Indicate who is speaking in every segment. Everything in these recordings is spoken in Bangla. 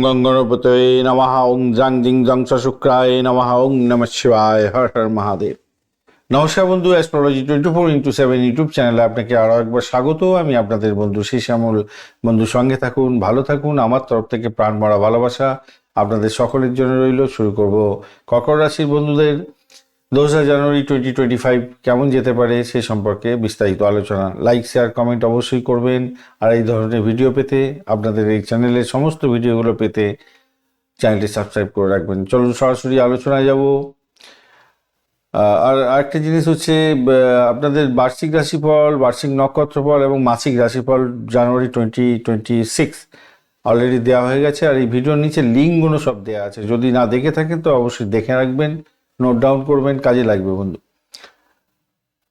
Speaker 1: গং গণপতয়ে নমঃ ওং জাং জিং জং চ শুক্রায় নমঃ ওং নমঃ শিবায় হর হর মহাদেব। নমস্কার বন্ধু, অ্যাস্ট্রোলজি 24x7 ইউটিউব চ্যানেলে আপনাকে আরও একবার স্বাগত। আমি আপনাদের বন্ধু শ্যামল। বন্ধু সঙ্গে থাকুন, ভালো থাকুন। আমার তরফ থেকে প্রাণ ভরা ভালোবাসা আপনাদের সকলের জন্য রইল। শুরু করব কর্কট রাশির বন্ধুদের 2রা জানুয়ারি 2025 কেমন যেতে পারে সে সম্পর্কে বিস্তারিত আলোচনা। লাইক, শেয়ার, কমেন্ট অবশ্যই করবেন। আর এই ধরনের ভিডিও পেতে, আপনাদের এই চ্যানেলের সমস্ত ভিডিওগুলো পেতে চ্যানেলটি সাবস্ক্রাইব করে রাখবেন। চলুন সরাসরি আলোচনায় যাব। আর আরেকটা জিনিস হচ্ছে, আপনাদের বার্ষিক রাশিফল, বার্ষিক নক্ষত্রফল এবং মাসিক রাশিফল জানুয়ারি 2026 অলরেডি দেওয়া হয়ে গেছে। আর এই ভিডিওর নিচে লিঙ্কগুলো সব দেওয়া আছে। যদি না দেখে থাকেন তো অবশ্যই দেখে রাখবেন, নোট ডাউন করবেন, কাজে লাগবে বন্ধু।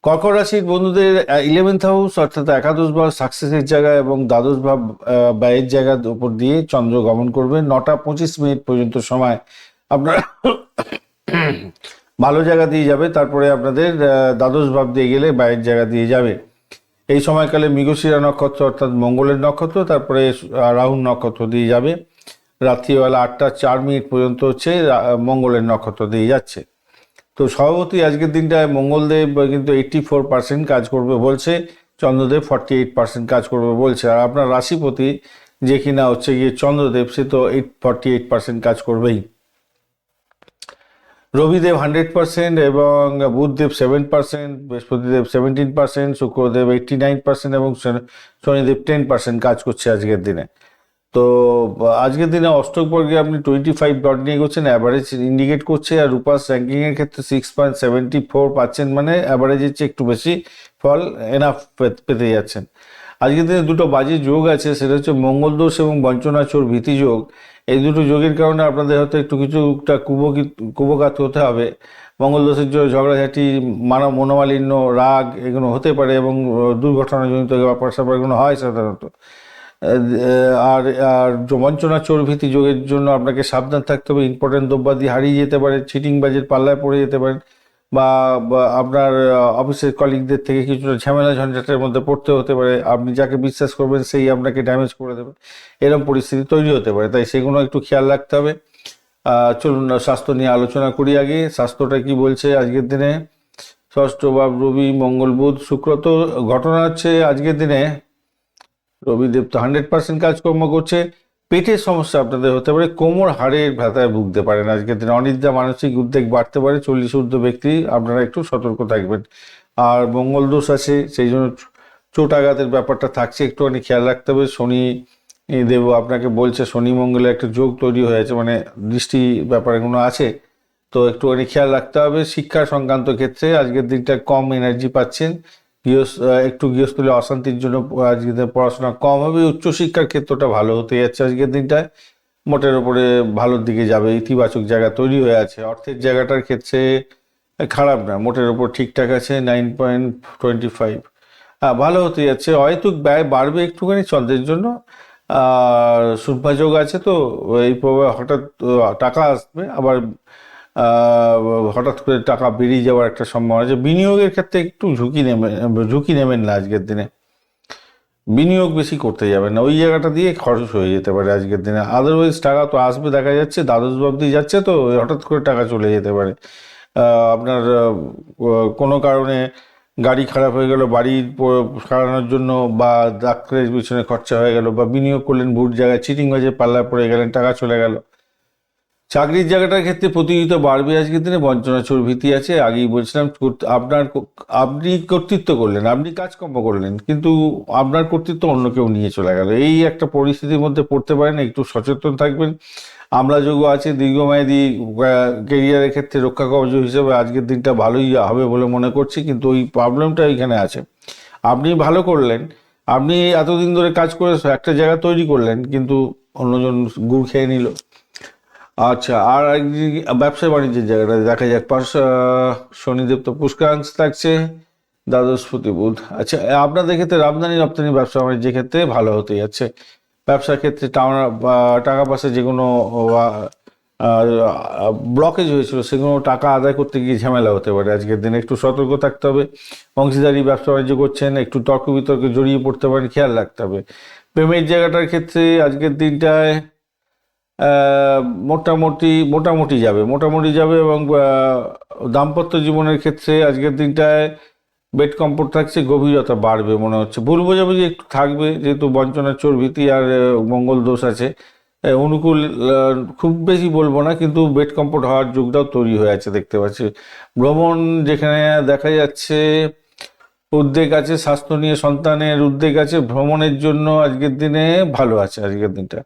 Speaker 1: কর্কট রাশির বন্ধুদের 11th হাউস অর্থাৎ একাদশ ভাব সাকসেসের জায়গা এবং দ্বাদশ ভাব ব্যয়ের জায়গার উপর দিয়ে চন্দ্র গমন করবে। 9টা 25 মিনিট পর্যন্ত সময় আপনার ভালো জায়গা দিয়ে যাবে। তারপরে আপনাদের দ্বাদশ ভাব দিয়ে গেলে ব্যয়ের জায়গা দিয়ে যাবে। এই সময়কালে মৃগশিরা নক্ষত্র অর্থাৎ মঙ্গলের নক্ষত্র, তারপরে রাহুর নক্ষত্র দিয়ে যাবে। রাত্রিবেলা 8টা 4 মিনিট পর্যন্ত হচ্ছে মঙ্গলের নক্ষত্র দিয়ে যাচ্ছে। তো স্বভাবতই আজকের দিনটায় মঙ্গলদেব কিন্তু 84% কাজ করবে বলছে, চন্দ্রদেব 48% কাজ করবে বলছে। আর আপনার রাশিপতি যে কিনা হচ্ছে গিয়ে চন্দ্রদেব, সে তো 48% কাজ করবেই। রবিদেব 100% এবং বুধদেব 7%, বৃহস্পতিদেব 17%, শুক্রদেব 89% এবং শনিদেব 10% কাজ করছে আজকের দিনে। তো আজকের দিনে অষ্টক বর্গে আপনি 25 ডট নিয়ে করছেন, অ্যাভারেজ ইন্ডিকেট করছে। আর রূপাস র্যাঙ্কিংয়ের ক্ষেত্রে 6.74 পাচ্ছেন, মানে অ্যাভারেজের চেয়ে একটু বেশি ফল এনাফ পেতে যাচ্ছেন। আজকের দিনে দুটো বাজে যোগ আছে, সেটা হচ্ছে মঙ্গল দোষ এবং বঞ্চনাচোর ভীতি যোগ। এই দুটো যোগের কারণে আপনাদের হয়তো একটু কিছুটা কুপঘাত হতে হবে। মঙ্গল দোষের জন্য ঝগড়াঝাটি, মনোমালিন্য, রাগ এগুলো হতে পারে এবং দুর্ঘটনাজনিত ব্যাপার স্যাপার এগুলো হয় সাধারণত। আর আর বঞ্চনা চোরভীতি যোগের জন্য আপনাকে সাবধান থাকতে হবে। ইম্পর্টেন্ট দ্রব্যাদি হারিয়ে যেতে পারে, চিটিংবাজের পাল্লায় পড়ে যেতে পারেন, বা আপনার অফিসের কলিগদের থেকে কিছুটা ঝামেলা ঝঞ্ঝাটের মধ্যে পড়তে হতে পারে। আপনি যাকে বিশ্বাস করবেন সেই আপনাকে ড্যামেজ করে দেবে, এরকম পরিস্থিতি তৈরি হতে পারে। তাই সেগুলো একটু খেয়াল রাখতে হবে। চলুন স্বাস্থ্য নিয়ে আলোচনা করি আগে। স্বাস্থ্যটা কি বলছে আজকের দিনে? ষষ্ঠ ভাব রবি, মঙ্গল, বুধ, শুক্র। তো ঘটনা হচ্ছে আজকের দিনে রবিদেব তো 100% কাজকর্ম করছে। পেটের সমস্যা আপনাদের হতে পারে, কোমর হাড়ের ব্যথায় ভুগতে পারেন আজকের দিনে। অনিদ্রা, মানসিক উদ্বেগ বাড়তে পারে। 40 ঊর্ধ্ব ব্যক্তি আপনারা একটু সতর্ক থাকবেন। আর মঙ্গল দোষ আছে, সেই জন্য চোট আঘাতের ব্যাপারটা থাকছে, একটুখানি খেয়াল রাখতে হবে। শনি দেব আপনাকে বলছে, শনি মঙ্গলে একটা যোগ তৈরি হয়েছে, মানে দৃষ্টি ব্যাপারগুলো আছে, তো একটুখানি খেয়াল রাখতে হবে। শিক্ষা সংক্রান্ত ক্ষেত্রে আজকের দিনটা কম এনার্জি পাচ্ছেন। একটু গৃহস্থলে অশান্তির জন্য আজকের দিনে পড়াশোনা কম হবে। উচ্চশিক্ষার ক্ষেত্রটা ভালো হতে যাচ্ছে আজকের দিনটায়, মোটের ওপরে ভালোর দিকে যাবে, ইতিবাচক জায়গা তৈরি হয়ে আছে। অর্থের জায়গাটার ক্ষেত্রে খারাপ না, মোটের ওপর ঠিকঠাক আছে। 9.25 ভালো হতে যাচ্ছে। অহেতুক ব্যয় বাড়বে একটুখানি চন্দ্রের জন্য। আর শুভযোগ আছে, তো এই প্রভাবে হঠাৎ টাকা আসবে, আবার হঠাৎ করে টাকা বেরিয়ে যাওয়ার একটা সম্ভাবনা আছে। বিনিয়োগের ক্ষেত্রে একটু ঝুঁকি নেবেন না আজকের দিনে। বিনিয়োগ বেশি করতে যাবেন না, ওই জায়গাটা দিয়ে খরচ হয়ে যেতে পারে আজকের দিনে। আদারওয়াইজ টাকা তো আসবে দেখা যাচ্ছে, দ্বাদশ ভাব দিয়ে যাচ্ছে, তো হঠাৎ করে টাকা চলে যেতে পারে। আপনার কোনো কারণে গাড়ি খারাপ হয়ে গেল, বাড়ির সারানোর জন্য, বা ডাক্তারের পিছনে খরচা হয়ে গেল, বা বিনিয়োগ করলেন ভুল জায়গায়, চিটিং বাজে পাল্লায় পড়ে গেলেন, টাকা চলে গেল। চাকরির জায়গাটার ক্ষেত্রে প্রতিযোগিতা বাড়বে আজকের দিনে। বঞ্চনা চোর ভীতি আছে। আগেই বলছিলাম, আপনি কর্তৃত্ব করলেন, আপনি কাজকর্ম করলেন, কিন্তু আপনার কর্তৃত্ব অন্য কেউ নিয়ে চলে গেল। এই একটা পরিস্থিতির মধ্যে পড়তে পারেন, একটু সচেতন থাকবেন। আমরা যোগ আছে দীর্ঘমেয়াদী কেরিয়ারের ক্ষেত্রে রক্ষা কবচ হিসেবে আজকের দিনটা ভালোই হবে বলে মনে করছি, কিন্তু ওই প্রবলেমটা এখানে আছে। আপনি ভালো করলেন, আপনি এতদিন ধরে কাজ করে একটা জায়গা তৈরি করলেন, কিন্তু অন্যজন গুড় খেয়ে নিল। আচ্ছা, আর একদিকে ব্যবসা বাণিজ্যের জায়গাটা দেখা যাক। শনিদেব তো পুষ্করাংশ থাকছে, দ্বাদশপতি বুধ। আচ্ছা, আপনাদের ক্ষেত্রে আমদানি রপ্তানি ব্যবসা বাণিজ্যের ক্ষেত্রে ভালো হতে যাচ্ছে। ব্যবসার ক্ষেত্রে টাকা পয়সা যেগুলো ব্লকেজ হয়েছিল, সেগুলো টাকা আদায় করতে গিয়ে ঝামেলা হতে পারে আজকের দিনে, একটু সতর্ক থাকতে হবে। অংশীদারি ব্যবসা বাণিজ্য করছেন, একটু তর্ক বিতর্কে জড়িয়ে পড়তে পারেন, খেয়াল রাখতে হবে। প্রেমের জায়গাটার ক্ষেত্রে আজকের দিনটায় আহ, মোটামুটি যাবে এবং দাম্পত্য জীবনের ক্ষেত্রে আজকের দিনটায় বেড কমফোর্ট থাকছে, গভীরতা বাড়বে মনে হচ্ছে, ভুল বোঝাবুঝি একটু থাকবে যেহেতু বঞ্চনার চোর ভীতি আর মঙ্গল দোষ আছে। অনুকূল খুব বেশি বলবো না, কিন্তু বেড কমফোর্ট হওয়ার যুগটাও তৈরি হয়ে আছে দেখতে পাচ্ছি। ভ্রমণ যেখানে দেখা যাচ্ছে, উদ্বেগ আছে স্বাস্থ্য নিয়ে, সন্তানের উদ্বেগ আছে, ভ্রমণের জন্য আজকের দিনে ভালো আছে আজকের দিনটা।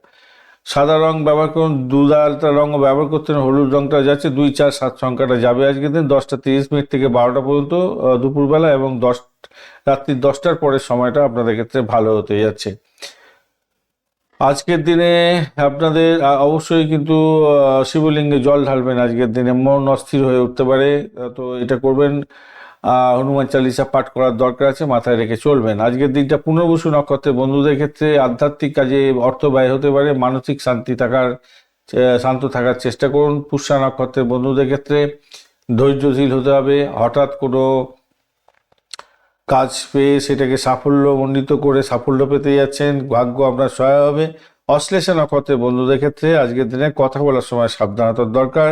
Speaker 1: সাদা রং ব্যবহার করুন, দুধারটা রঙও ব্যবহার করতে হবে, হলুদ রংটা যাচ্ছে, 2 4 7 সংখ্যাটা যাবে আজকের দিন 10টা 30 মিনিট থেকে 12টা পর্যন্ত দুপুরবেলা, এবং রাত্রি 10টার পরের সময়টা আপনাদের ক্ষেত্রে ভালো হতে যাচ্ছে। আজকের দিনে আপনাদের অবশ্যই কিন্তু শিবলিঙ্গে জল ঢালবেন। আজকের দিনে মন অস্থির হয়ে উঠতে পারে, তো এটা করবেন। হনুমান চালিসা পাঠ করার দরকার আছে, মাথায় রেখে চলবেন। আজকের দিনটা পুনর্বসু নক্ষত্রে বন্ধুদের ক্ষেত্রে আধ্যাত্মিক কাজে অর্থ ব্যয় হতে পারে, মানসিক শান্ত থাকার চেষ্টা করুন। পুষ্যা নক্ষত্রের বন্ধুদের ক্ষেত্রে ধৈর্যশীল হতে হবে, হঠাৎ কোনো কাজ পেয়ে সেটাকে সাফল্যমণ্ডিত করে সাফল্য পেতে যাচ্ছেন, ভাগ্য আপনার সহায় হবে। অশ্লেষা নক্ষত্রের বন্ধুদের ক্ষেত্রে আজকের দিনে কথা বলার সময় সাবধানতার দরকার।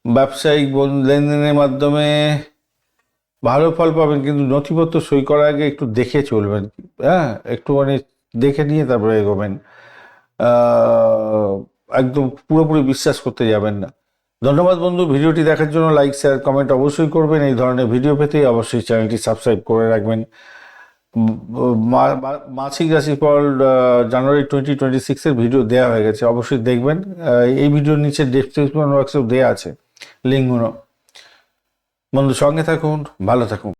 Speaker 1: ব্যবসায়িক লেনদেনের মাধ্যমে ভালো ফল পাবেন, কিন্তু নথিপত্র সই করার আগে একটু দেখে চলবেন, হ্যাঁ, একটুখানি দেখে নিয়ে তারপরে এগোবেন। একদম পুরোপুরি বিশ্বাস করতে যাবেন না। ধন্যবাদ বন্ধু, ভিডিওটি দেখার জন্য লাইক শেয়ার কমেন্ট অবশ্যই করবেন। এই ধরনের ভিডিও পেতে অবশ্যই চ্যানেলটি সাবস্ক্রাইব করে রাখবেন। মাসিক রাশিফল জানুয়ারি 2026-এর ভিডিও দেওয়া হয়ে গেছে, অবশ্যই দেখবেন। এই ভিডিওর নিচে ডেসক্রিপশন বক্সেও দেওয়া আছে লিঙ্কগুলো। বন্ধু সঙ্গে থাকুন, ভালো থাকুন।